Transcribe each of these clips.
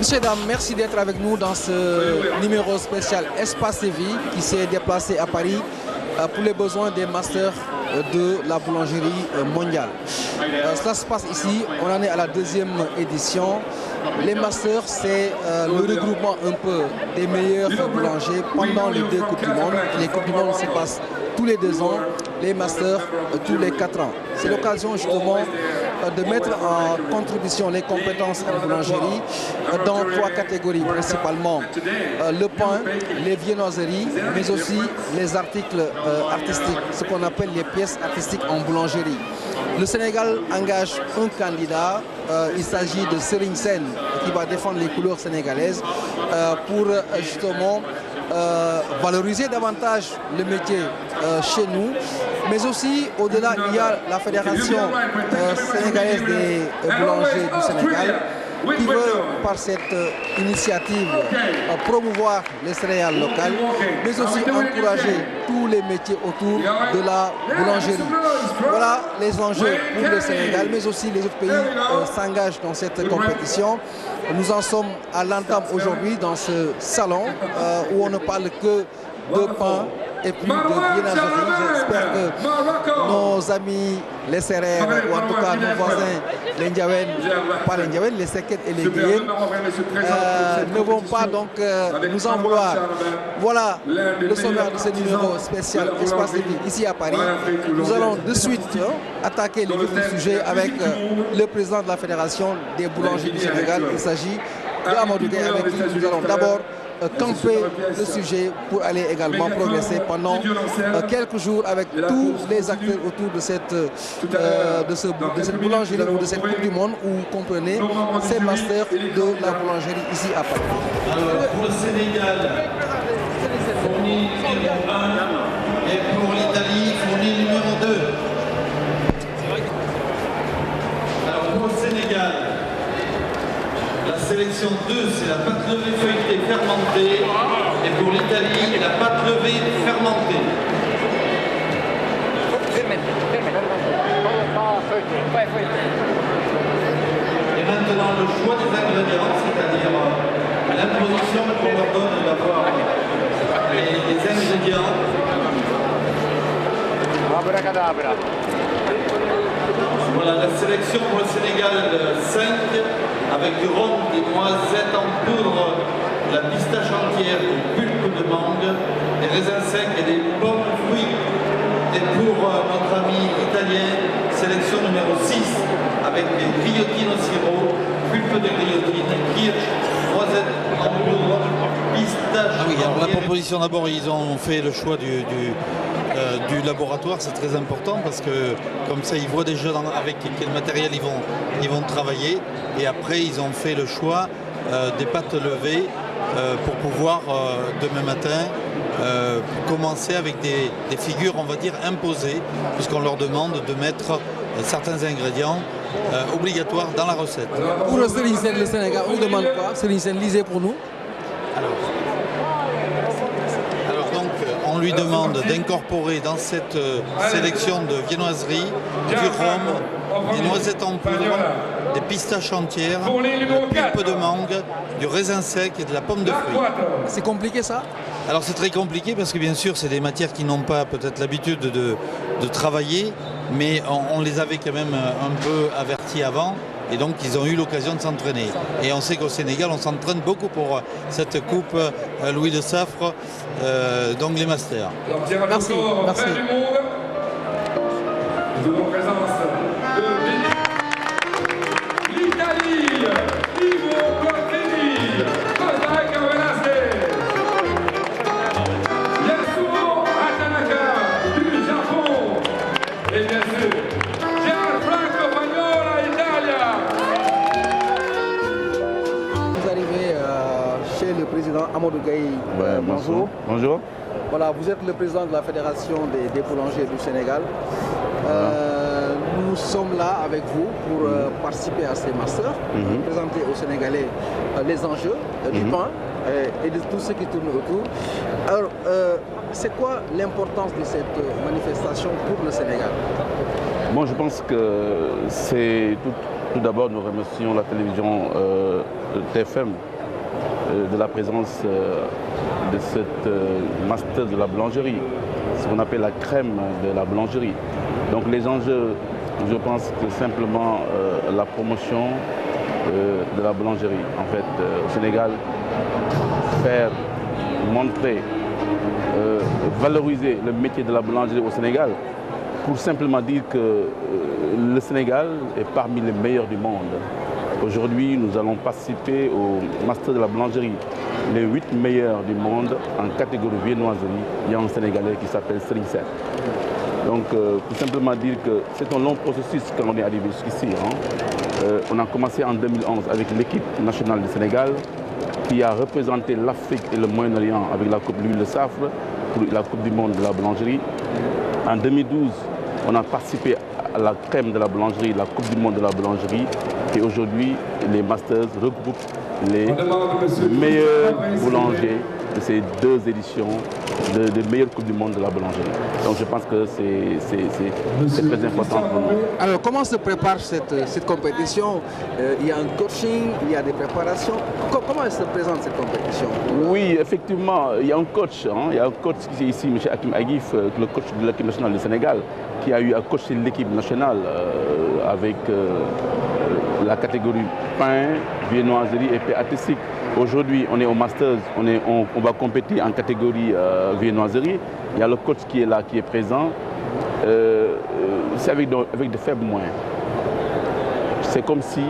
Messieurs, dames, merci d'être avec nous dans ce numéro spécial Espace et Vie qui s'est déplacé à Paris pour les besoins des masters de la boulangerie mondiale. Cela se passe ici, on en est à la deuxième édition. Les masters, c'est le regroupement un peu des meilleurs boulangers pendant les deux Coupes du Monde. Les Coupes du Monde se passent tous les 2 ans, les masters tous les 4 ans. C'est l'occasion justement de mettre en contribution les compétences en boulangerie dans 3 catégories principalement. Le pain, les viennoiseries, mais aussi les articles artistiques, ce qu'on appelle les pièces artistiques en boulangerie. Le Sénégal engage un candidat, il s'agit de Serigne Sène qui va défendre les couleurs sénégalaises pour justement valoriser davantage le métier chez nous, mais aussi au-delà il y a la Fédération sénégalaise des boulangers du Sénégal qui veut par cette initiative promouvoir les céréales locales, mais aussi encourager tous les métiers autour de la boulangerie. Voilà les enjeux pour le Sénégal, mais aussi les autres pays s'engagent dans cette compétition. Nous en sommes à l'entame aujourd'hui dans ce salon où on ne parle que de pain et puis de viennoiserie. J'espère que nos amis les Sérères, ou en tout cas nos voisins, les Ndiawen, pas les Ndiawen, les Seket et les Guyen, ne vont pas donc nous en vouloir. Voilà le sommaire de ce numéro spécial Espace et Vie ici à Paris. Nous allons de suite attaquer le vif du sujet avec le président de la Fédération des boulangers du Sénégal. Il s'agit de Amadou Gueye, avec qui nous allons d'abord camper le sujet pour aller également progresser pendant quelques jours avec tous les acteurs autour de cette boulangerie ou de cette Coupe du Monde où vous comprenez ces masters de la boulangerie ici à Paris. Alors pour le Sénégal, fourni numéro 1 et pour l'Italie, fourni numéro 2. Alors pour le Sénégal, la sélection 2, c'est la pâte levée feuilletée fermentée. Et pour l'Italie, la pâte levée fermentée. Et maintenant, le choix des ingrédients, c'est-à-dire l'imposition qu'on leur donne d'avoir les ingrédients. Voilà, la sélection pour le Sénégal 5, avec du rhum, des noisettes en poudre, de la pistache entière, du pulpe de mangue, des raisins secs et des pommes fruits. Et pour notre ami italien, sélection numéro 6, avec des grillotines au sirop, pulpe de grillotine, kirsch, noisettes en poudre, pistache. Ah oui, alors la proposition d'abord, ils ont fait le choix du laboratoire, c'est très important parce que comme ça ils voient déjà avec quel matériel ils vont travailler, et après ils ont fait le choix des pâtes levées pour pouvoir demain matin commencer avec des figures, on va dire, imposées, puisqu'on leur demande de mettre certains ingrédients obligatoires dans la recette. Pour le Serigne Sène, le Sénégal, on demande quoi? Serigne Sène, lisez pour nous. On lui demande d'incorporer dans cette sélection de viennoiserie du rhum, des noisettes en poudre, des pistaches entières, du pulpe de mangue, du raisin sec et de la pomme de fruits. C'est compliqué ça? Alors c'est très compliqué parce que bien sûr c'est des matières qui n'ont pas peut-être l'habitude de travailler, mais on les avait quand même un peu avertis avant. Et donc ils ont eu l'occasion de s'entraîner. Et on sait qu'au Sénégal, on s'entraîne beaucoup pour cette coupe Louis de Safre, donc les masters. Merci. Merci. Nous avons présence de l'Italie, Ivo Cortini, Costa Velasquez, Yasuo Hatanaka du Japon, et bien sûr, Gianfranco Bagnola, Italia. Vous arrivez chez le président Amadou Gueye. Bonjour. Bonjour. Voilà, vous êtes le président de la Fédération des boulangers du Sénégal. Nous sommes là avec vous pour participer à ces masters, présenter aux Sénégalais les enjeux du pain et de tout ce qui tourne autour. Alors, c'est quoi l'importance de cette manifestation pour le Sénégal? Bon, je pense que c'est tout d'abord, nous remercions la télévision TFM de la présence de cette master de la boulangerie, ce qu'on appelle la crème de la boulangerie. Donc les enjeux, je pense que simplement la promotion de la boulangerie. En fait, au Sénégal, faire, montrer, valoriser le métier de la boulangerie au Sénégal, pour simplement dire que le Sénégal est parmi les meilleurs du monde. Aujourd'hui, nous allons participer au Master de la boulangerie. Les 8 meilleurs du monde en catégorie viennoiserie. Il y a un Sénégalais qui s'appelle Serigne Seck. Donc, pour simplement dire que c'est un long processus quand on est arrivé jusqu'ici. On a commencé en 2011 avec l'équipe nationale du Sénégal qui a représenté l'Afrique et le Moyen-Orient avec la Coupe de l'huile de safre pour la Coupe du monde de la boulangerie. En 2012, on a participé à la crème de la boulangerie, la Coupe du monde de la boulangerie. Et aujourd'hui, les Masters regroupent les meilleurs boulangers de ces 2 éditions des meilleures Coupes du monde de la boulangerie. Donc je pense que c'est très important pour nous. Alors comment se prépare cette compétition? Il y a un coaching, il y a des préparations. Comment se présente cette compétition? Oui, effectivement, il y a un coach. Il y a un coach qui est ici, M. Hakim Agif, le coach de l'équipe nationale du Sénégal, qui a eu à coacher l'équipe nationale avec la catégorie pain, viennoiserie et pain artistique. Aujourd'hui, on est au Masters, on va compétir en catégorie viennoiserie. Il y a le coach qui est là, qui est présent. C'est avec de faibles moyens. C'est comme si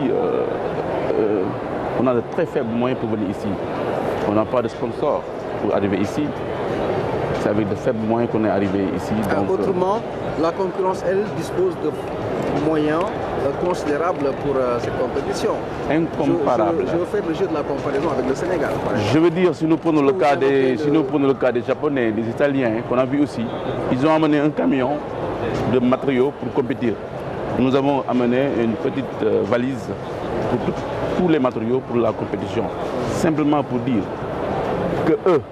on a de très faibles moyens pour venir ici. On n'a pas de sponsor pour arriver ici. C'est avec de faibles moyens qu'on est arrivé ici. Donc, autrement, la concurrence, elle, dispose de moyens considérables pour cette compétition. Incomparable. Je veux faire le jeu de la comparaison avec le Sénégal. Je veux dire, si nous prenons le cas des Japonais, des Italiens, qu'on a vu aussi, ils ont amené un camion de matériaux pour compétir. Nous avons amené une petite valise pour tous les matériaux pour la compétition. Simplement pour dire que eux,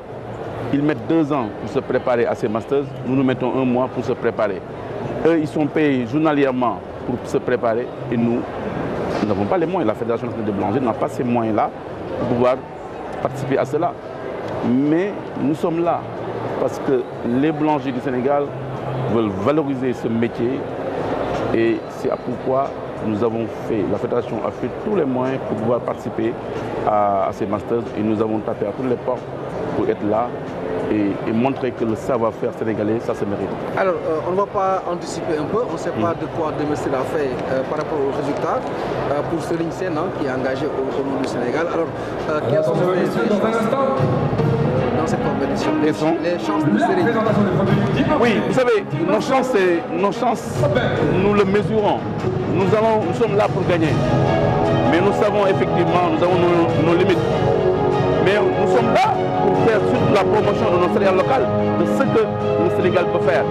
ils mettent 2 ans pour se préparer à ces Masters, nous mettons 1 mois pour se préparer. Eux, ils sont payés journalièrement pour se préparer et nous n'avons pas les moyens. La Fédération nationale de boulangerie n'a pas ces moyens-là pour pouvoir participer à cela. Mais nous sommes là parce que les boulangers du Sénégal veulent valoriser ce métier et c'est pourquoi nous avons fait, la Fédération a fait tous les moyens pour pouvoir participer à ces Masters et nous avons tapé à toutes les portes pour être là et montrer que le savoir-faire sénégalais, ça se mérite. Alors, on ne va pas anticiper un peu, on ne sait pas de quoi demain sera fait par rapport aux résultats pour Serigne Seck qui est engagé au nom du Sénégal. Alors, quelles sont les chances dans cette compétition? Les chances de Serigne? Oui, vous savez, nos chances, nous le mesurons. Nous sommes là pour gagner. Mais nous savons effectivement, nous avons nos limites. Mais nous sommes là pour faire surtout la promotion de nos céréales locales, de ce que le Sénégal peut faire.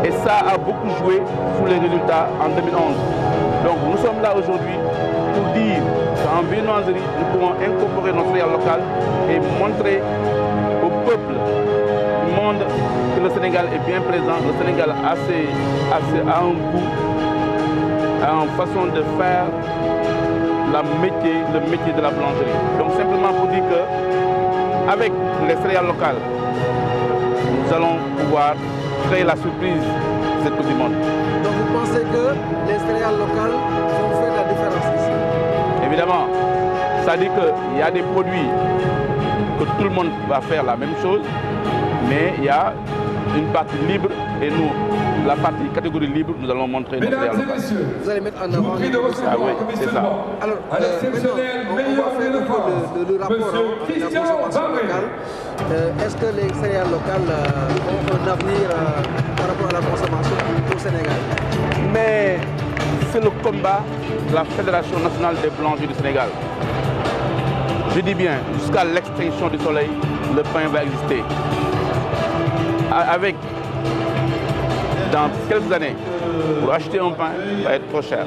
Et ça a beaucoup joué sur les résultats en 2011. Donc nous sommes là aujourd'hui pour dire qu'en viennoiserie, nous pouvons incorporer nos céréales locales et montrer au peuple du monde que le Sénégal est bien présent. Le Sénégal a un goût, a une façon de faire le métier de la boulangerie. Donc simplement pour dire que avec les céréales locales, nous allons pouvoir créer la surprise de cette Coupe du monde. Donc vous pensez que les céréales locales vont faire la différence ici? Évidemment. Ça dit qu'il y a des produits que tout le monde va faire la même chose, mais il y a une partie libre et nous, la partie catégorie libre, nous allons montrer nos céréales locales. Vous allez mettre en avant les... Ah oui, c'est ça. Alors, on va faire un peu le rapport avec la consommation locale. Est-ce que les céréales locales ont un avenir par rapport à la consommation au Sénégal? Mais c'est le combat de la Fédération nationale des boulangers du Sénégal. Je dis bien, jusqu'à l'extinction du soleil, le pain va exister. Avec, dans quelques années, pour acheter un pain, va être trop cher.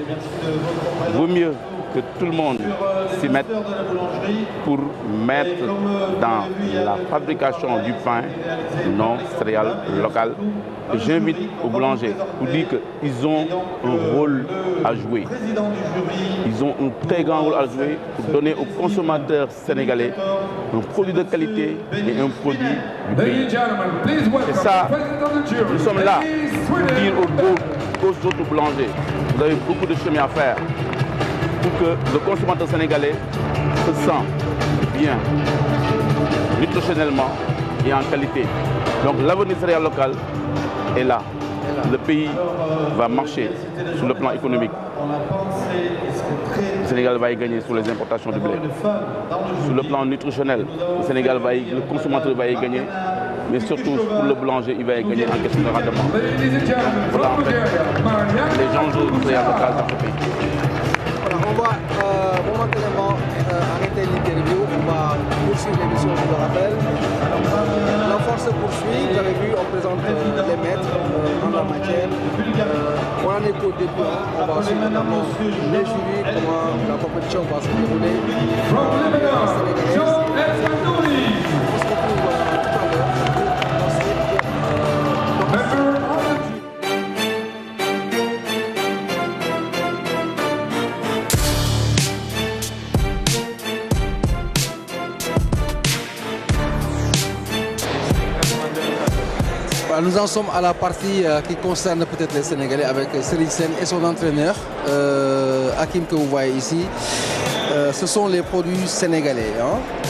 Il vaut mieux que tout le monde s'y mette pour mettre dans la fabrication du pain non céréales local. J'invite aux boulangers pour dire qu'ils ont un rôle à jouer. Ils ont un très grand rôle à jouer pour donner aux consommateurs sénégalais un produit de qualité et un produit du pays. C'est ça, nous sommes là pour dire aux autres boulangers, vous avez beaucoup de chemin à faire pour que le consommateur sénégalais se sente bien, nutritionnellement et en qualité. Donc l'avenir céréales local est là. Le pays va marcher sur le plan économique. Le Sénégal va y gagner sur les importations de blé. Sur le plan nutritionnel, le consommateur va y gagner. Mais surtout pour le boulanger, il va y gagner en question de rendement. Voilà en fait les enjeux du céréales local dans ce pays. Voilà, on va momentanément arrêter l'interview, on va poursuivre l'émission, je le rappelle. L'enfant se poursuit, vous avez vu, on présente les maîtres en la matière. On en est qu'au début, on va suivre notamment les jurys, comment la compétition va se dérouler. Nous en sommes à la partie qui concerne peut-être les Sénégalais avec Serigne Sène et son entraîneur, Hakim, que vous voyez ici. Ce sont les produits sénégalais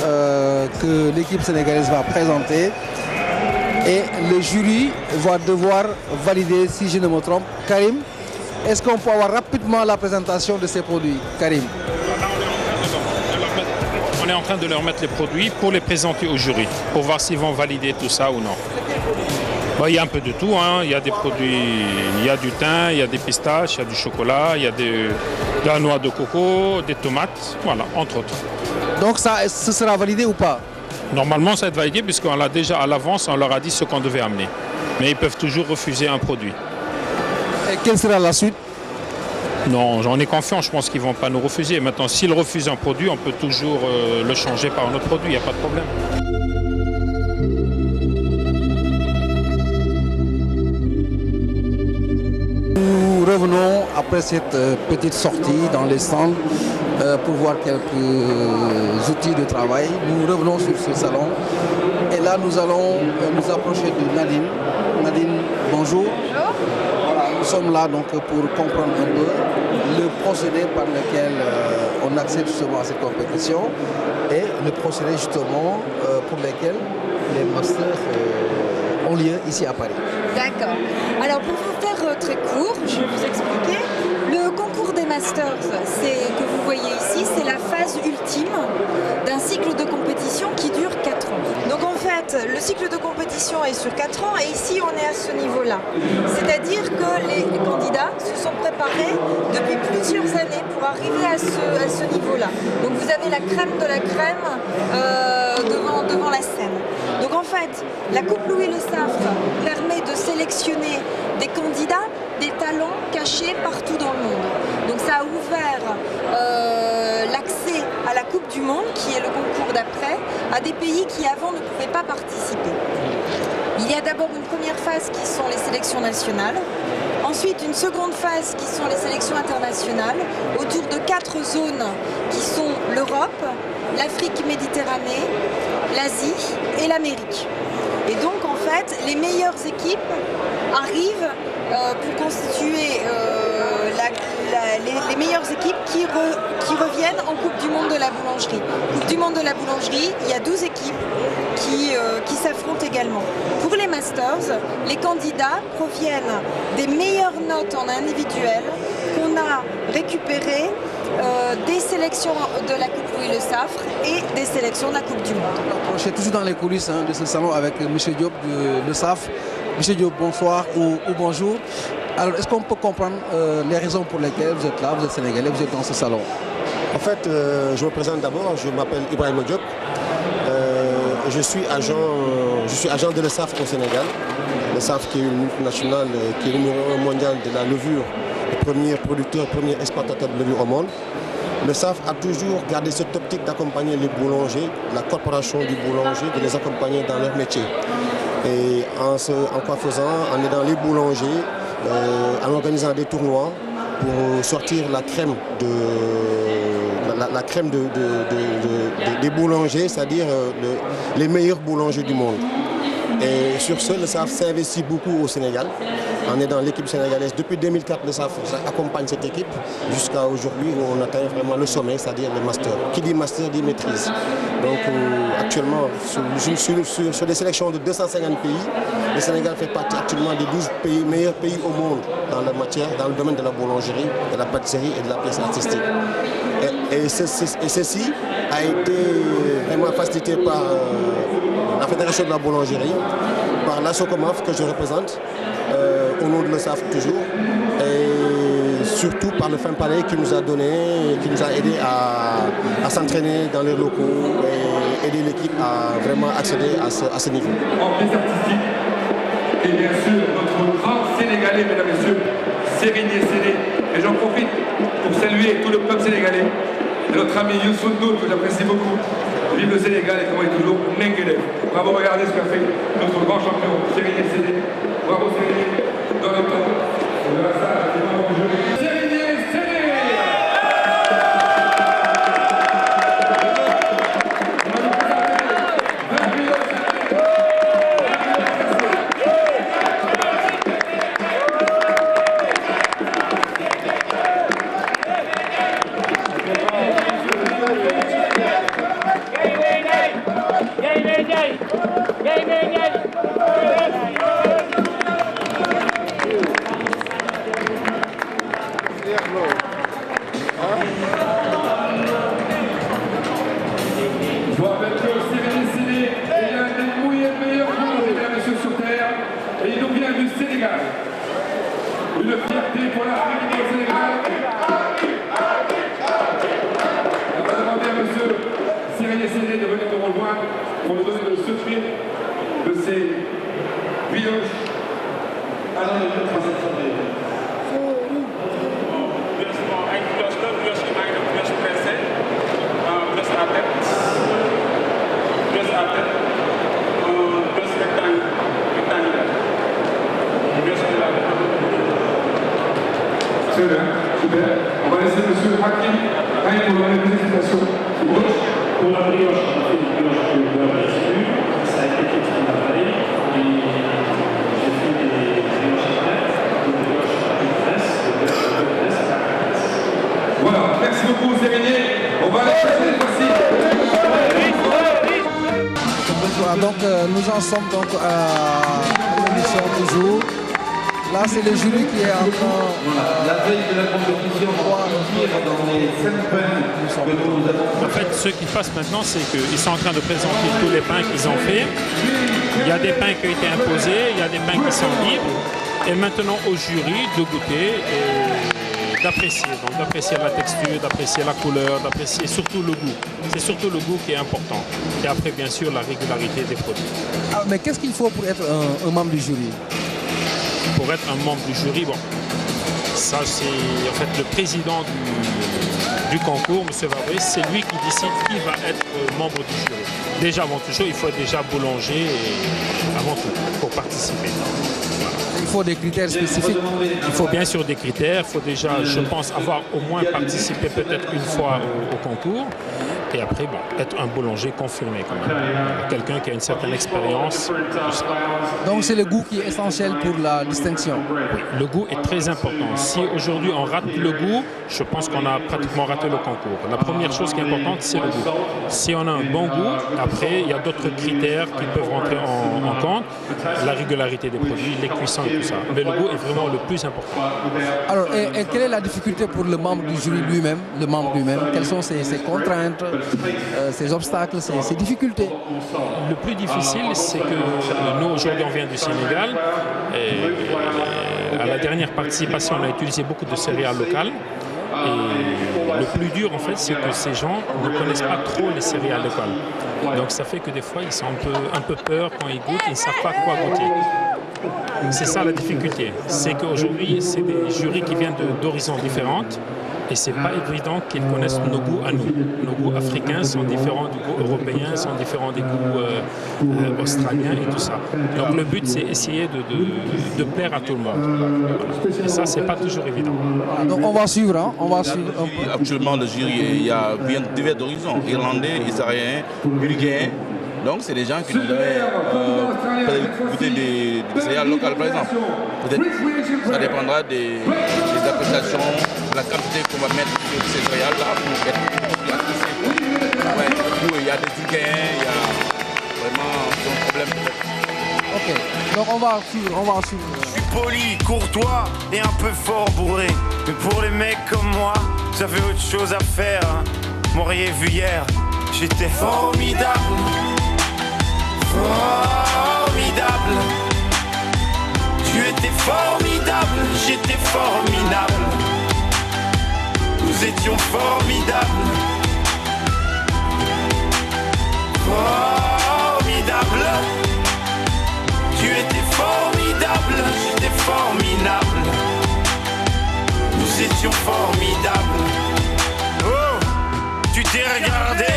que l'équipe sénégalaise va présenter. Et le jury va devoir valider, si je ne me trompe. Karim, est-ce qu'on peut avoir rapidement la présentation de ces produits? Karim. On est en train de leur mettre les produits pour les présenter au jury, pour voir s'ils vont valider tout ça ou non. Bon, il y a un peu de tout, hein. Il y a des produits, il y a du thym, il y a des pistaches, il y a du chocolat, il y a de la noix de coco, des tomates, voilà, entre autres. Donc ça, ce sera validé ou pas? Normalement, ça va être validé puisqu'on l'a déjà à l'avance, on leur a dit ce qu'on devait amener. Mais ils peuvent toujours refuser un produit. Et quelle sera la suite? Non, j'en ai confiance, je pense qu'ils ne vont pas nous refuser. Maintenant, s'ils refusent un produit, on peut toujours le changer par un autre produit, il n'y a pas de problème. Nous revenons après cette petite sortie dans les stands pour voir quelques outils de travail. Nous revenons sur ce salon et là nous allons nous approcher de Nadine. Nadine, bonjour. Bonjour. Voilà, nous sommes là donc pour comprendre un peu le procédé par lequel on accède justement à cette compétition et le procédé justement pour lequel les masters ont lieu ici à Paris. D'accord. Alors pour vous faire très court, je vais vous expliquer. Le concours des Masters, que vous voyez ici, c'est la phase ultime d'un cycle de compétition qui dure 4 ans. Donc en fait, le cycle de compétition est sur 4 ans et ici on est à ce niveau-là. C'est-à-dire que les candidats se sont préparés depuis plusieurs années pour arriver à ce niveau-là. Donc vous avez la crème de la crème devant la scène. Donc en fait, la Coupe Louis Le Saffre permet de sélectionner des candidats, des talents cachés partout dans le monde. Donc ça a ouvert l'accès à la Coupe du Monde, qui est le concours d'après, à des pays qui avant ne pouvaient pas participer. Il y a d'abord une première phase qui sont les sélections nationales, ensuite une seconde phase qui sont les sélections internationales, autour de 4 zones qui sont l'Europe, l'Afrique Méditerranée, l'Asie et l'Amérique. Et donc en fait, les meilleures équipes arrivent pour constituer les meilleures équipes qui reviennent en Coupe du Monde de la boulangerie. Coupe du Monde de la boulangerie, il y a 12 équipes qui s'affrontent également. Pour les Masters, les candidats proviennent des meilleures notes en individuel qu'on a récupérées des sélections de la Coupe Louis Le Saffre et des sélections de la Coupe du Monde. Je suis toujours dans les coulisses de ce salon avec M. Diop de Le Saffre. M. Diop, bonsoir ou bonjour. Alors, est-ce qu'on peut comprendre les raisons pour lesquelles vous êtes là, vous êtes sénégalais, vous êtes dans ce salon? En fait, je me présente d'abord, je m'appelle Ibrahim Diop. Je suis agent de Le Saffre au Sénégal. Le Saffre qui est une multinationale, qui est le numéro 1 mondial de la levure, le premier producteur, premier exportateur de levure au monde. Le SAF a toujours gardé cette optique d'accompagner les boulangers, la corporation du boulanger, de les accompagner dans leur métier. Et en quoi faisant, en aidant les boulangers, en organisant des tournois pour sortir la crème des boulangers, c'est-à-dire les meilleurs boulangers du monde. Et sur ce, le SAF s'investit beaucoup au Sénégal, en aidant l'équipe sénégalaise. Depuis 2004, le SAF accompagne cette équipe jusqu'à aujourd'hui où on atteint vraiment le sommet, c'est-à-dire le master. Qui dit master dit maîtrise. Donc actuellement, sur des sélections de 250 pays, le Sénégal fait partie actuellement des 12 meilleurs pays au monde dans la matière, dans le domaine de la boulangerie, de la pâtisserie et de la pièce artistique. Et ceci a été vraiment facilité par la Fédération de la boulangerie, par la Socomaf que je représente, au nom de l'ESAF toujours, et surtout par le FEMPALAY qui nous a donné, qui nous a aidé à s'entraîner dans les locaux et aider l'équipe à vraiment accéder à ce niveau. En pièce artistique, et bien sûr notre grand Sénégalais, mesdames et messieurs, Sérigné Séné. Et j'en profite pour saluer tout le peuple sénégalais et notre ami Youssou Ndour que j'apprécie beaucoup. Vive le Sénégal et comme il est toujours Menguele. Bravo, regardez ce qu'a fait notre grand champion Sérigné Séné. Bravo Sérigné, dans le temps. On verra ça, Sérigné Séné. Je vous rappelle que Sérigné Séné est l'un des meilleurs boulangers, mesdames et messieurs, sur terre, et il nous vient du Sénégal. Une fierté pour l'Afrique et le Sénégal. On va demander à monsieur Sérigné Séné de venir nous rejoindre pour nous donner le secret de ces brioches. Alors, le Très bien, super. On va laisser monsieur Hakim pour la présentation. Pour la brioche, on a fait une brioche de beurre dessus. Ça a été fait en travail. J'ai fait des brioches à tête, des brioches à une presse, des brioches à deux presses, à quatre presses. Voilà, merci beaucoup Sérigné. On va aller chercher cette fois-ci. Voilà, donc nous en sommes donc à l'émission toujours. Là, c'est le jury qui est en train la veille de la compétition, on va dire dans les 5 pains que nous avons. En fait, ce qui se passe maintenant, c'est qu'ils sont en train de présenter tous les pains qu'ils ont fait. Il y a des pains qui ont été imposés, il y a des pains qui sont libres. Et maintenant, au jury de goûter et d'apprécier. Donc d'apprécier la texture, d'apprécier la couleur, d'apprécier surtout le goût. C'est surtout le goût qui est important. Et après, bien sûr, la régularité des produits. Ah, mais qu'est-ce qu'il faut pour être un membre du jury? Pour être un membre du jury, bon, ça c'est en fait le président du concours, M. Vavré, c'est lui qui décide qui va être membre du jury. Déjà avant tout chose, il faut être déjà boulanger avant tout pour participer. Voilà. Il faut des critères spécifiques. Il faut bien sûr des critères, il faut déjà, je pense, avoir au moins participé peut-être une fois au concours. Et après, bon, être un boulanger confirmé quand même. Quelqu'un qui a une certaine expérience. Donc c'est le goût qui est essentiel pour la distinction. Oui, le goût est très important. Si aujourd'hui on rate le goût, je pense qu'on a pratiquement raté le concours. La première chose qui est importante, c'est le goût. Si on a un bon goût, après il y a d'autres critères qui peuvent rentrer en compte. La régularité des produits, les cuissons et tout ça. Mais le goût est vraiment le plus important. Alors, et quelle est la difficulté pour le membre du jury lui-même, Quelles sont ses contraintes, ses obstacles, ses difficultés? Le plus difficile, c'est que nous, aujourd'hui, on vient du Sénégal. Et à la dernière participation, on a utilisé beaucoup de céréales locales. Et le plus dur, en fait, c'est que ces gens ne connaissent pas trop les céréales locales. Donc ça fait que des fois, ils sont un peu peur quand ils goûtent, ils ne savent pas quoi goûter. C'est ça la difficulté. C'est qu'aujourd'hui, c'est des jurys qui viennent d'horizons différentes. Et c'est pas évident qu'ils connaissent nos goûts à nous. Nos goûts africains sont différents du goût européen, sont différents des goûts australiens et tout ça. Donc le but, c'est essayer de plaire à tout le monde. Voilà. Et ça, c'est pas toujours évident. Donc on va suivre, hein, on va suivre un peu. Actuellement, le jury vient de divers horizons, irlandais, israélien, bulgarien. Donc c'est des gens qui nous avaient goûté des céréales locales par exemple. Peut-être ça dépendra des appréciations, de la quantité qu'on va mettre sur ces céréales-là pour être plus apprécié. Ouais, il y a des Bulgariens, il y a vraiment un problème peut-être. Ok, donc on va suivre. Je suis poli, courtois et un peu fort bourré. Mais pour les mecs comme moi, vous avez autre chose à faire. Hein. M'auriez vu hier, j'étais formidable. Formidable. Tu étais formidable, j'étais formidable. Nous étions formidables. Formidable. Tu étais formidable, j'étais formidable. Nous étions formidables. Oh, tu t'es regardé,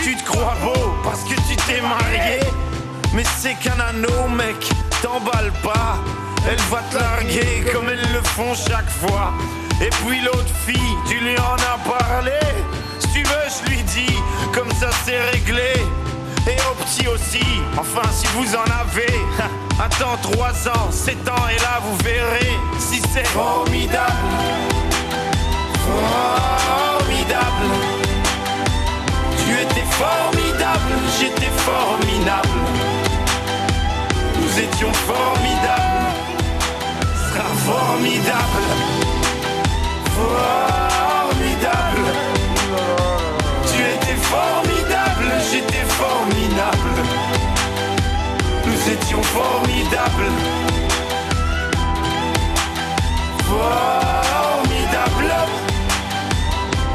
tu te crois beau parce que tu t'es marié. Mais c'est qu'un anneau, mec, t'emballe pas. Elle va te larguer comme elles le font chaque fois. Et puis l'autre fille, tu lui en as parlé. Si tu veux, je lui dis, comme ça c'est réglé. Et au petit aussi, enfin si vous en avez. Attends 3 ans, 7 ans et là vous verrez si c'est formidable. Formidable. Tu étais formidable, j'étais formidable. Nous étions formidables. Sera formidable. Formidable. Tu étais formidable, j'étais formidable. Nous étions formidables. Formidable.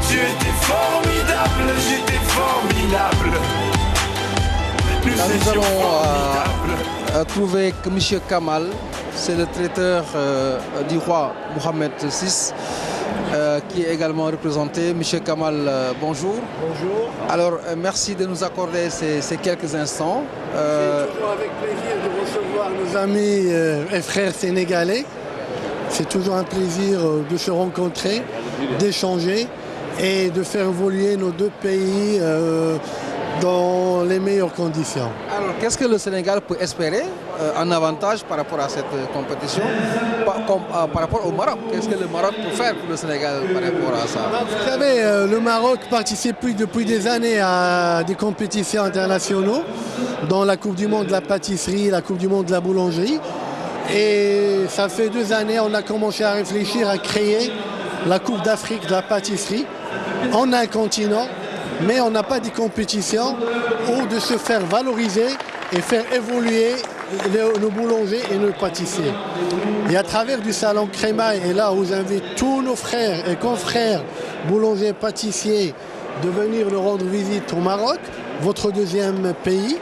Tu étais formidable, j'étais formidable. Nous étions formidables. Trouver que M. Kamal, c'est le traiteur du roi Mohamed VI, qui est également représenté. M. Kamal, bonjour. Bonjour. Alors, merci de nous accorder ces quelques instants. C'est toujours avec plaisir de recevoir nos amis et frères sénégalais. C'est toujours un plaisir de se rencontrer, d'échanger et de faire évoluer nos deux pays dans les meilleures conditions. Alors, qu'est-ce que le Sénégal peut espérer en avantage par rapport à cette compétition, par rapport au Maroc? Qu'est-ce que le Maroc peut faire pour le Sénégal par rapport à ça? Vous savez, le Maroc participe depuis des années à des compétitions internationales, dont la Coupe du Monde de la pâtisserie, la Coupe du Monde de la boulangerie. Et ça fait 2 années, on a commencé à réfléchir à créer la Coupe d'Afrique de la pâtisserie. On a un continent, mais on n'a pas de compétition où de se faire valoriser et faire évoluer nos boulangers et nos pâtissiers. Et à travers du salon Crémail, et là où j'invite tous nos frères et confrères boulangers et pâtissiers de venir nous rendre visite au Maroc, votre deuxième pays,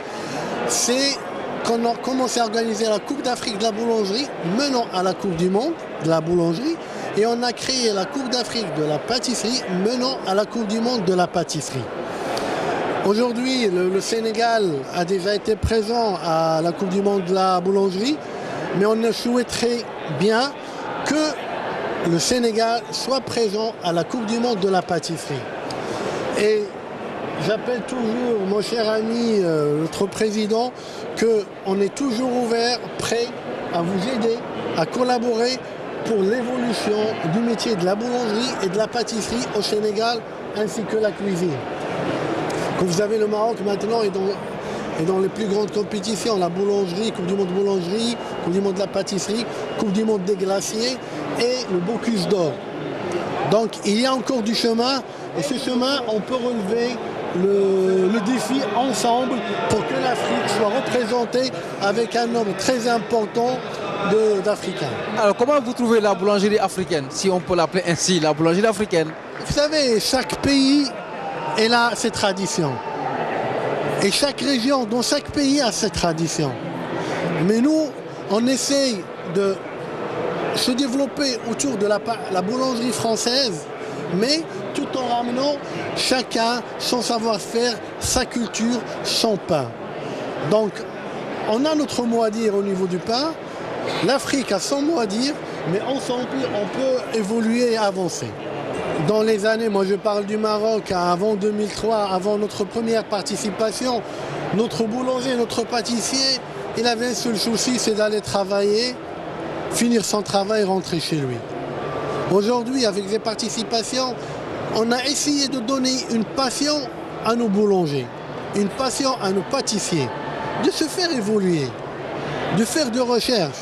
c'est qu'on a commencé à organiser la Coupe d'Afrique de la boulangerie menant à la Coupe du Monde de la boulangerie. Et on a créé la Coupe d'Afrique de la pâtisserie menant à la Coupe du Monde de la pâtisserie. Aujourd'hui, le Sénégal a déjà été présent à la Coupe du Monde de la boulangerie, mais on souhaiterait bien que le Sénégal soit présent à la Coupe du Monde de la pâtisserie. Et j'appelle toujours mon cher ami, notre président, qu'on est toujours ouvert, prêt à vous aider, à collaborer pour l'évolution du métier de la boulangerie et de la pâtisserie au Sénégal, ainsi que la cuisine. Comme vous savez, le Maroc maintenant est dans les plus grandes compétitions, la boulangerie, Coupe du Monde de boulangerie, Coupe du Monde de la pâtisserie, Coupe du Monde des glaciers et le Bocuse d'Or. Donc il y a encore du chemin, et ce chemin, on peut relever le défi ensemble pour que l'Afrique soit représentée avec un nombre très important d'Africains. Alors comment vous trouvez la boulangerie africaine, si on peut l'appeler ainsi, la boulangerie africaine? Vous savez, chaque pays a ses traditions. Et chaque région, dans chaque pays, a ses traditions. Mais nous, on essaye de se développer autour de la boulangerie française mais tout en ramenant chacun son savoir-faire, sa culture, son pain. Donc, on a notre mot à dire au niveau du pain, l'Afrique a son mot à dire, mais ensemble, on peut évoluer et avancer. Dans les années, moi je parle du Maroc, avant 2003, avant notre première participation, notre boulanger, notre pâtissier, il avait un seul souci, c'est d'aller travailler, finir son travail et rentrer chez lui. Aujourd'hui, avec les participations, on a essayé de donner une passion à nos boulangers, une passion à nos pâtissiers, de se faire évoluer, de faire de recherche,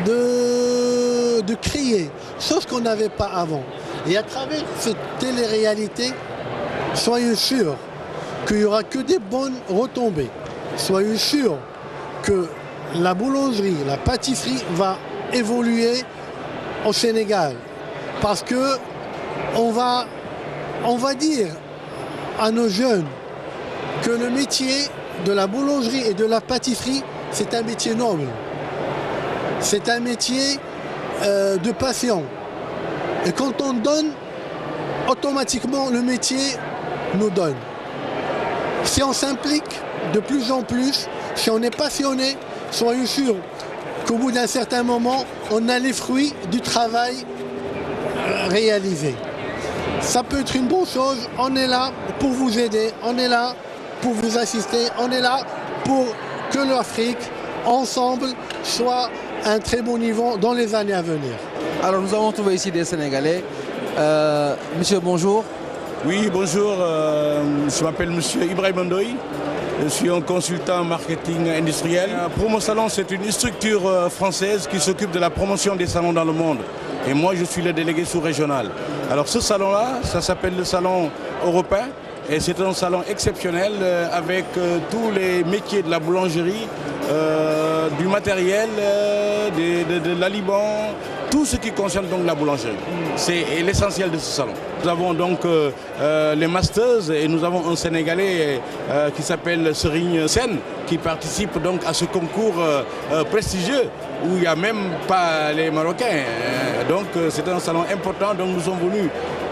de créer, chose qu'on n'avait pas avant. Et à travers cette télé-réalité, soyez sûrs qu'il n'y aura que des bonnes retombées. Soyez sûrs que la boulangerie, la pâtisserie va évoluer au Sénégal. Parce que on va dire à nos jeunes que le métier de la boulangerie et de la pâtisserie, c'est un métier noble. C'est un métier de passion. Et quand on donne, automatiquement le métier nous donne. Si on s'implique de plus en plus, si on est passionné, soyez sûrs qu'au bout d'un certain moment, on a les fruits du travail réalisé. Ça peut être une bonne chose, on est là pour vous aider, on est là pour vous assister, on est là pour que l'Afrique, ensemble, soit à un très bon niveau dans les années à venir. Alors nous avons trouvé ici des Sénégalais. Monsieur, bonjour. Oui, bonjour. Je m'appelle Monsieur Ibrahim Ndoye. Je suis un consultant marketing industriel. Promo Salon, c'est une structure française qui s'occupe de la promotion des salons dans le monde. Et moi, je suis le délégué sous-régional. Alors ce salon-là, ça s'appelle le salon européen. Et c'est un salon exceptionnel avec tous les métiers de la boulangerie, du matériel, de l'aliment, tout ce qui concerne donc la boulangerie. C'est l'essentiel de ce salon. Nous avons donc les Masters et nous avons un Sénégalais qui s'appelle Serigne Sen qui participe donc à ce concours prestigieux où il n'y a même pas les Marocains. Donc c'est un salon important, donc nous sommes venus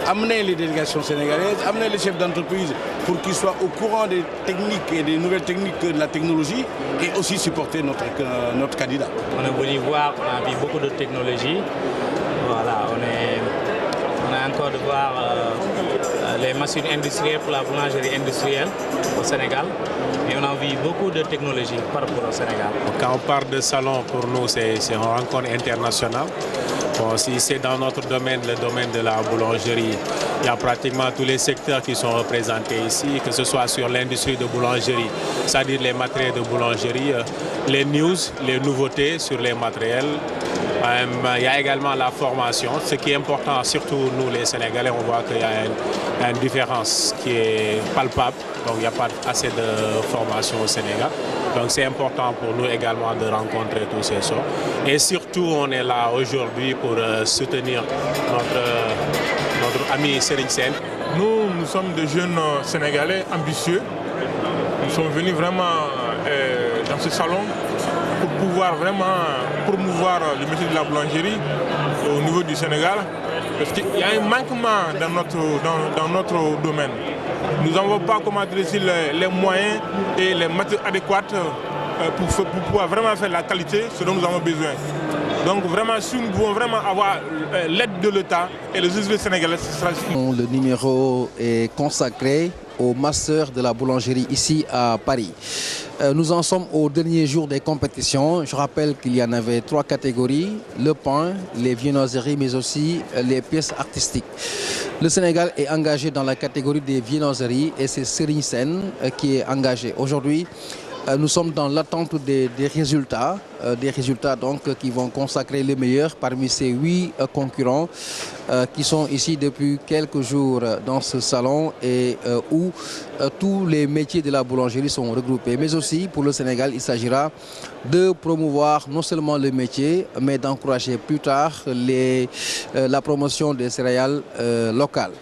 amener les délégations sénégalaises, amener les chefs d'entreprise pour qu'ils soient au courant des techniques et des nouvelles techniques de la technologie et aussi supporter notre candidat. On est venu voir, on a vu beaucoup de technologies. Voilà, on a encore de voir les machines industrielles pour la boulangerie industrielle au Sénégal. Et on a vu beaucoup de technologies par rapport au Sénégal. Quand on parle de salon, pour nous, c'est une rencontre internationale. Bon, si c'est dans notre domaine, le domaine de la boulangerie, il y a pratiquement tous les secteurs qui sont représentés ici, que ce soit sur l'industrie de boulangerie, c'est-à-dire les matériels de boulangerie, les news, les nouveautés sur les matériels. Il y a également la formation. Ce qui est important, surtout nous les Sénégalais, on voit qu'il y a une différence qui est palpable. Donc il n'y a pas assez de formation au Sénégal. Donc c'est important pour nous également de rencontrer tous ces sorts. Et surtout, on est là aujourd'hui pour soutenir notre ami Serigne Sen. Nous sommes des jeunes Sénégalais ambitieux. Nous sommes venus vraiment dans ce salon pour pouvoir vraiment promouvoir le métier de la boulangerie au niveau du Sénégal. Parce qu'il y a un manquement dans notre domaine. Nous n'avons pas comment dresser les moyens et les méthodes adéquates pour pouvoir vraiment faire la qualité, ce dont nous avons besoin. Donc vraiment, si nous pouvons vraiment avoir l'aide de l'État et les autorités sénégalaises, ce sera suffisant. Le numéro est consacré au master de la boulangerie ici à Paris. Nous en sommes au dernier jour des compétitions. Je rappelle qu'il y en avait 3 catégories, le pain, les viennoiseries, mais aussi les pièces artistiques. Le Sénégal est engagé dans la catégorie des viennoiseries et c'est Serigne Sen qui est engagé. Aujourd'hui, nous sommes dans l'attente des résultats donc, qui vont consacrer les meilleurs parmi ces 8 concurrents qui sont ici depuis quelques jours dans ce salon et où tous les métiers de la boulangerie sont regroupés. Mais aussi pour le Sénégal, il s'agira de promouvoir non seulement le métier, mais d'encourager plus tard la promotion des céréales locales.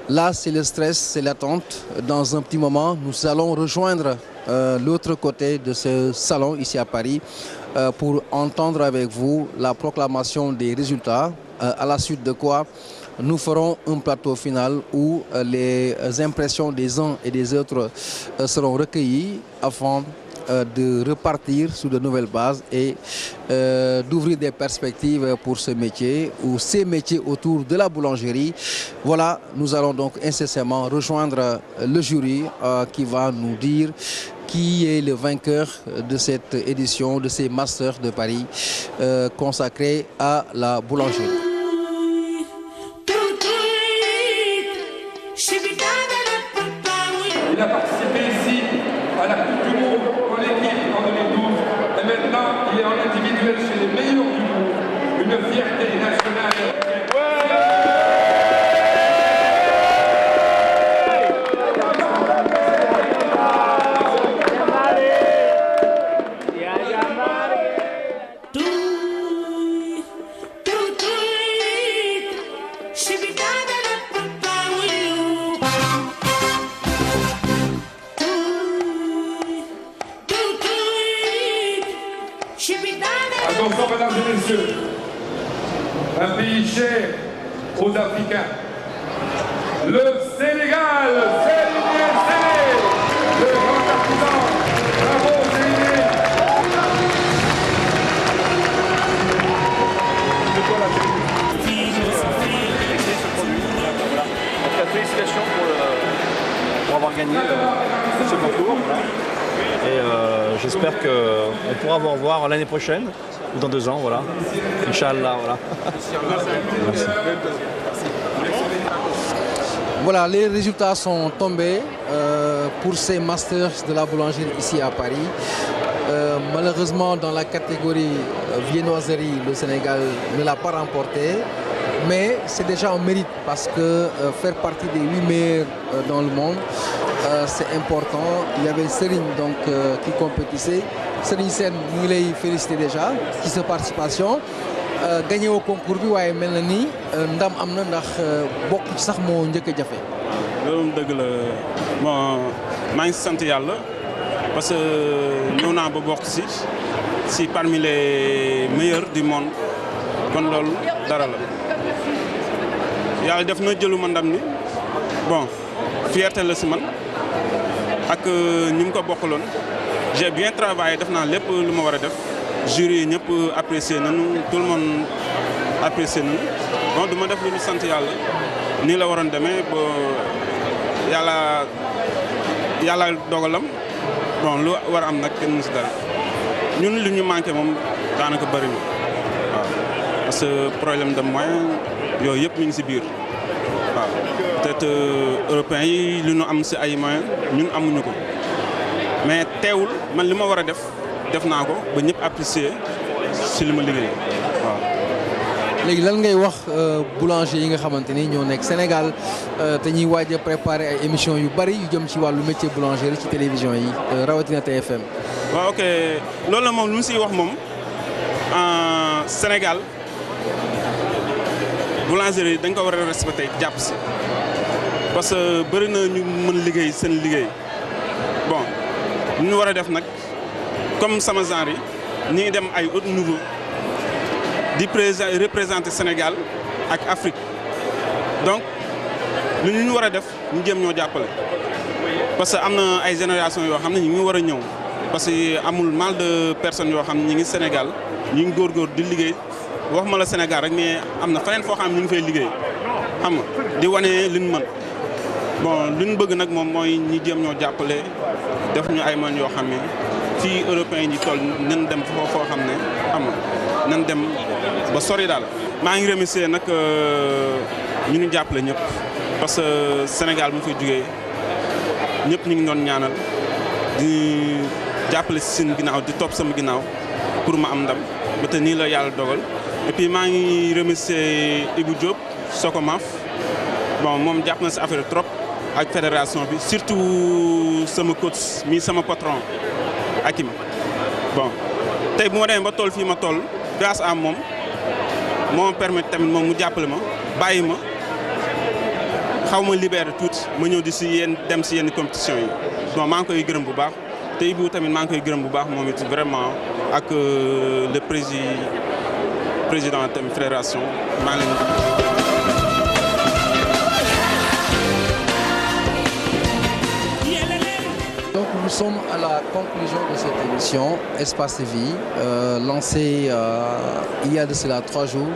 Là, c'est le stress, c'est l'attente. Dans un petit moment, nous allons rejoindre l'autre côté de ce salon ici à Paris pour entendre avec vous la proclamation des résultats, à la suite de quoi nous ferons un plateau final où les impressions des uns et des autres seront recueillies afin de repartir sur de nouvelles bases et d'ouvrir des perspectives pour ce métier ou ces métiers autour de la boulangerie. Voilà, nous allons donc incessamment rejoindre le jury qui va nous dire qui est le vainqueur de cette édition de ces Masters de Paris consacrés à la boulangerie. Il a participé ici à la Coupe du Monde en équipe en 2012 et maintenant il est en individuel chez les meilleurs du monde. Une fierté nationale. Attention, mesdames et messieurs, un pays cher aux Africains, le Sénégal, Séligné Séné, le grand artisan, bravo Séligné. Félicitations pour avoir gagné ce concours. Et j'espère qu'on pourra vous revoir l'année prochaine ou dans 2 ans, voilà. Inch'Allah, voilà. Merci. Voilà, les résultats sont tombés pour ces Masters de la boulangerie ici à Paris. Malheureusement, dans la catégorie viennoiserie, le Sénégal ne l'a pas remporté. Mais c'est déjà un mérite parce que faire partie des 8 meilleurs dans le monde, c'est important. Il y avait Serigne donc, qui compétissait. Serigne Sène, nous voulons féliciter déjà pour sa participation. Gagné au concours, mais Mélanie, ndam amna ndax bokk ci sax mo ñëk jafé. Loolu dëgg la bon maa ngi sant Yàlla parce que ñëw naa ba bokk si parmi les meilleurs du monde kon loolu dara la. Yàlla def na jëluma ndam ni bon fierté la si man ak ñu ko bokkaloon j'ai bien travaillé def naa lépp lu ma war a def jury yi ñëpp apprécié nañu tout le monde apprécié nañu bon du ma def lu ñu sant yàlla nii la waroon demee ba yàlla dogalam bon lu war a am nag kenn mu si dara ñun li ñu manqué moom daanaka bëri na waaw parce que problème de moyen yooyu yëpp mi ngi si biir waaw peut-être européens yi li ñu am si ay moyens ñun amuñu ko mais teewul man li ma war a def naa ko ba ñëpp apprécier si li ma liggéey waaw. léegi lan ngay wax boulanger yi nga xamante ni ñoo nekk Sénégal te ñuy waaj a préparer ay émissions yu bari yu jëm ci wàllu métier boulangerie ci télévision yi rawatina TFM. waaw ok loolu la moom lu mu siy wax moom Sénégal. boulangerie dañ ko war a respecté jàpp si parce que bëri na ñu mën liggéey seen liggéey bon lu ñu war a def nag comme sama genre yi ñu ngi dem ay autre niveau di représenter Sénégal ak Afrique donc lu ñu war a def ñu jëm ñoo jàppale parce que am na ay génération yoo xam ne ñu ngi war a ñëw parce que amul mal de personnes yoo xam ne ñu ngi Sénégal ñu ngi góorgóor di liggéey. wax ma la Sénégal rek mais am na feneen foo xam ne ñu ngi fay liggéey xam nga di wane li ñu mën bon li ñu bëgg nag moom mooy ñi jéem ñoo jàppale def ñu ay man yoo xam ne fii européens yi toll nañ dem foo xam ne xam nga nañ dem ba sori daal. maa ngi remercier nag ñu ñu jàppale ñëpp parce que Sénégal mu fay jugee ñëpp ñu ngi doon ñaanal di jàppale si seen ginnaaw di topp sama ginnaaw pour ma am ndam ba te nii la yàlla dogal. Et puis maa ngi remercier Ibou Diop Socomaf bon moom jàpp na si affaire trop ak fédération bi surtout sama coach mi sama patron Hakim bon tey bu ma demee ba toll fii ma toll grâce à moom moo permettre tamit moom mu jàppale ma bàyyi ma xaw ma libéré tuuti ma ñëw di si yenn dem si yenn compétition yi bon maa ngi koy gërëm bu baax te Ibou tamit maa ngi koy gërëm bu baax moom it vraiment ak le président tamit fédération maa ngi leen sommes à la conclusion de cette émission Espace Vie, lancée il y a de cela 3 jours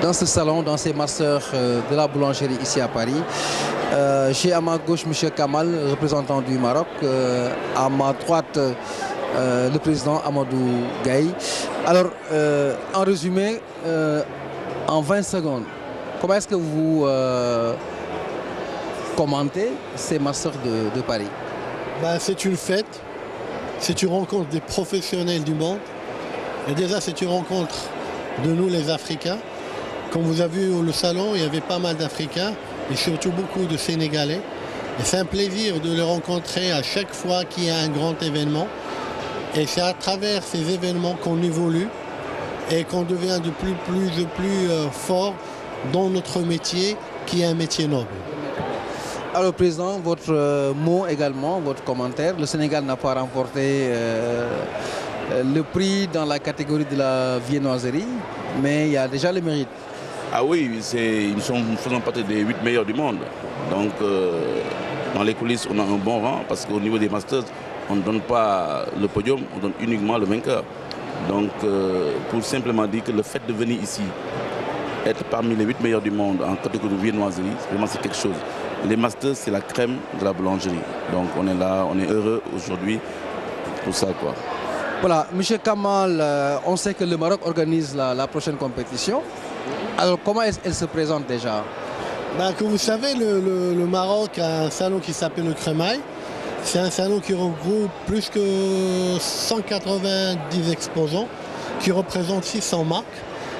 dans ce salon, dans ces masters de la boulangerie ici à Paris. J'ai à ma gauche M. Kamal, représentant du Maroc, à ma droite le président Amadou Gaye. Alors, en résumé, en 20 secondes, comment est-ce que vous commentez ces masters de Paris? C'est une fête, c'est une rencontre des professionnels du monde. Et déjà, c'est une rencontre de nous les Africains. Comme vous avez vu au salon, il y avait pas mal d'Africains et surtout beaucoup de Sénégalais. Et c'est un plaisir de les rencontrer à chaque fois qu'il y a un grand événement. Et c'est à travers ces événements qu'on évolue et qu'on devient de plus fort dans notre métier, qui est un métier noble. Alors, Président, votre mot également, votre commentaire. Le Sénégal n'a pas remporté le prix dans la catégorie de la viennoiserie, mais il y a déjà le mérite. Ah oui, nous faisons partie des 8 meilleurs du monde. Donc, dans les coulisses, on a un bon rang, parce qu'au niveau des masters, on ne donne pas le podium, on donne uniquement le vainqueur. Donc, pour simplement dire que le fait de venir ici, être parmi les 8 meilleurs du monde en catégorie de viennoiserie, vraiment c'est quelque chose. Les masters, c'est la crème de la boulangerie. Donc on est là, on est heureux aujourd'hui pour ça, quoi. Voilà, M. Kamal, on sait que le Maroc organise la prochaine compétition. Alors comment elle se présente déjà? Comme vous savez, le Maroc a un salon qui s'appelle le Crémail. C'est un salon qui regroupe plus que 190 exposants, qui représente 600 marques.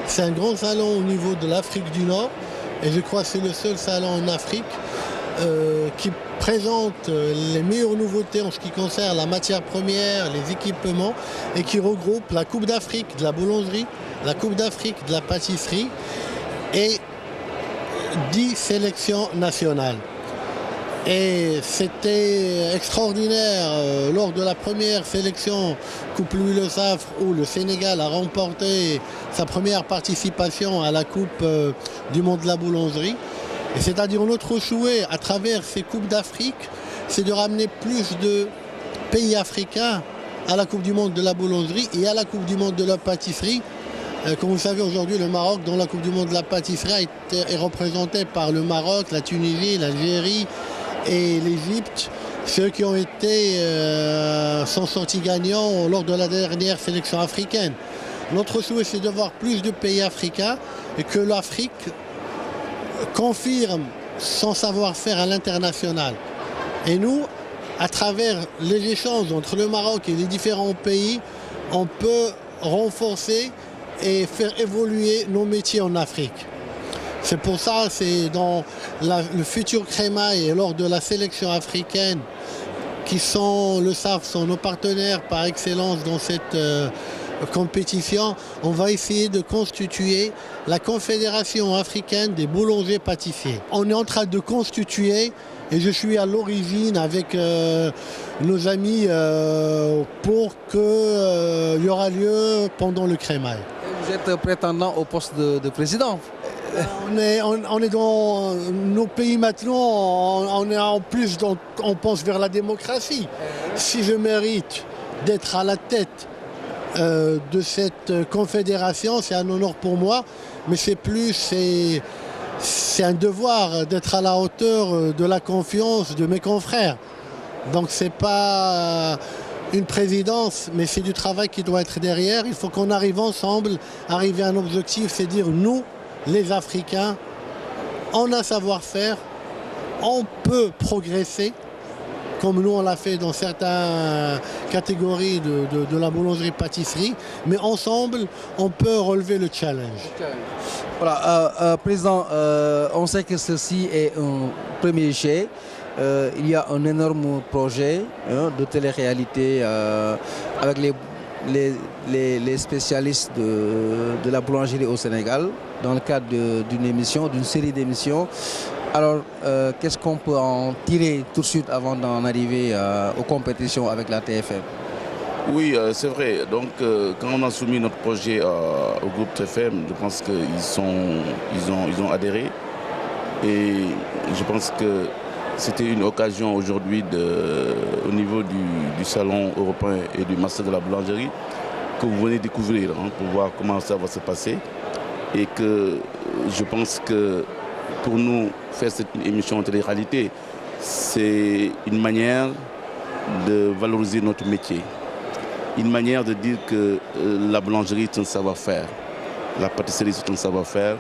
C'est un grand salon au niveau de l'Afrique du Nord. Et je crois que c'est le seul salon en Afrique qui présente les meilleures nouveautés en ce qui concerne la matière première, les équipements, et qui regroupe la Coupe d'Afrique de la boulangerie, la Coupe d'Afrique de la pâtisserie et 10 sélections nationales. Et c'était extraordinaire lors de la première sélection Coupe Louis Le Saffre, où le Sénégal a remporté sa première participation à la Coupe du monde de la boulangerie. Et c'est-à-dire notre souhait à travers ces Coupes d'Afrique, c'est de ramener plus de pays africains à la Coupe du monde de la boulangerie et à la Coupe du monde de la pâtisserie. Comme vous le savez aujourd'hui, le Maroc dans la Coupe du monde de la pâtisserie est représenté par le Maroc, la Tunisie, l'Algérie et l'Égypte, ceux qui ont été sont sortis gagnants lors de la dernière sélection africaine. Notre souhait, c'est de voir plus de pays africains et que l'Afrique confirme son savoir-faire à l'international. Et nous, à travers les échanges entre le Maroc et les différents pays, on peut renforcer et faire évoluer nos métiers en Afrique. C'est pour ça, c'est dans le futur Crémail et lors de la sélection africaine, qui sont nos partenaires par excellence dans cette compétition, on va essayer de constituer la Confédération africaine des boulangers pâtissiers. On est en train de constituer, et je suis à l'origine avec nos amis pour qu'il y aura lieu pendant le Crémail. Vous êtes prétendant au poste de président? On est dans nos pays maintenant, on est en plus, on pense vers la démocratie. Si je mérite d'être à la tête de cette confédération, c'est un honneur pour moi, mais c'est un devoir d'être à la hauteur de la confiance de mes confrères. Donc c'est pas une présidence, mais c'est du travail qui doit être derrière. Il faut qu'on arrive ensemble, arriver à un objectif, c'est dire nous, les Africains, on a savoir-faire, on peut progresser, comme nous on l'a fait dans certaines catégories de la boulangerie-pâtisserie, mais ensemble, on peut relever le challenge. Voilà, Président, on sait que ceci est un premier jet. Il y a un énorme projet de télé-réalité avec les spécialistes de la boulangerie au Sénégal dans le cadre d'une série d'émissions. Alors, qu'est-ce qu'on peut en tirer tout de suite avant d'en arriver aux compétitions avec la TFM? Oui, c'est vrai. Donc, quand on a soumis notre projet au groupe TFM, je pense qu'ils ont adhéré. Et je pense que c'était une occasion aujourd'hui au niveau du salon européen et du master de la boulangerie que vous venez découvrir pour voir comment ça va se passer. Et que je pense que pour nous, faire cette émission en télé-réalité, c'est une manière de valoriser notre métier. Une manière de dire que la boulangerie est un savoir-faire, la pâtisserie c'est un savoir-faire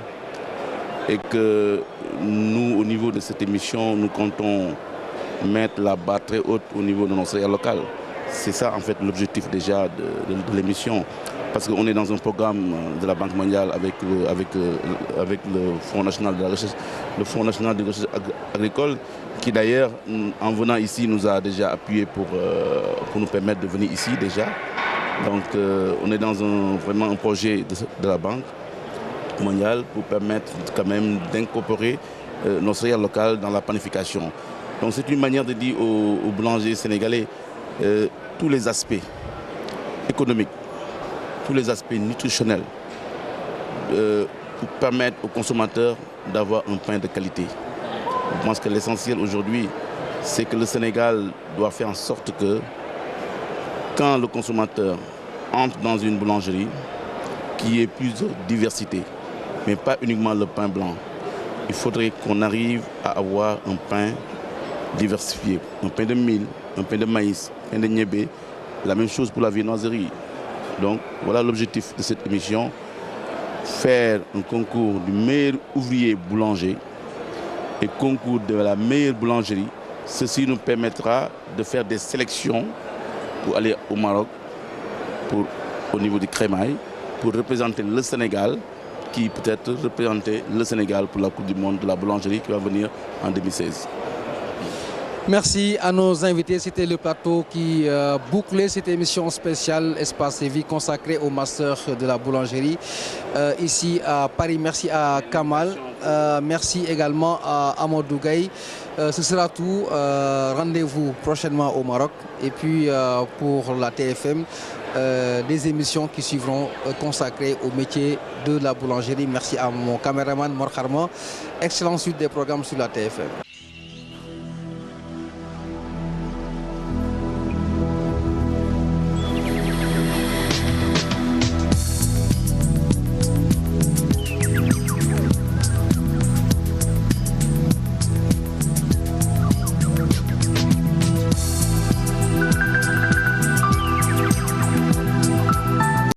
et que nous, au niveau de cette émission, nous comptons mettre la barre très haute au niveau de nos céréales locales. C'est ça en fait l'objectif déjà de l'émission. Parce qu'on est dans un programme de la Banque mondiale avec le Fonds national de la recherche, le Fonds national de recherche agricole, qui d'ailleurs, en venant ici, nous a déjà appuyé pour nous permettre de venir ici déjà. Donc on est dans vraiment un projet de la Banque mondiale pour permettre quand même d'incorporer nos céréales locales dans la panification. Donc c'est une manière de dire aux boulangers sénégalais tous les aspects économiques, tous les aspects nutritionnels pour permettre aux consommateurs d'avoir un pain de qualité. Je pense que l'essentiel aujourd'hui, c'est que le Sénégal doit faire en sorte que quand le consommateur entre dans une boulangerie, qu'il y ait plus de diversité, mais pas uniquement le pain blanc. Il faudrait qu'on arrive à avoir un pain diversifié, un pain de mil, un pain de maïs, un pain de niébé, la même chose pour la viennoiserie. Donc voilà l'objectif de cette émission, faire un concours du meilleur ouvrier boulanger et concours de la meilleure boulangerie. Ceci nous permettra de faire des sélections pour aller au Maroc, au niveau du crémail, pour représenter le Sénégal, qui peut-être représenter le Sénégal pour la Coupe du Monde de la boulangerie qui va venir en 2016. Merci à nos invités. C'était le plateau qui bouclait cette émission spéciale Espace et Vie consacrée au master de la boulangerie ici à Paris. Merci à Kamal. Merci également à Amadou Gaye. Ce sera tout. Rendez-vous prochainement au Maroc. Et puis pour la TFM, des émissions qui suivront consacrées au métier de la boulangerie. Merci à mon caméraman Mor Kharma. Excellente suite des programmes sur la TFM.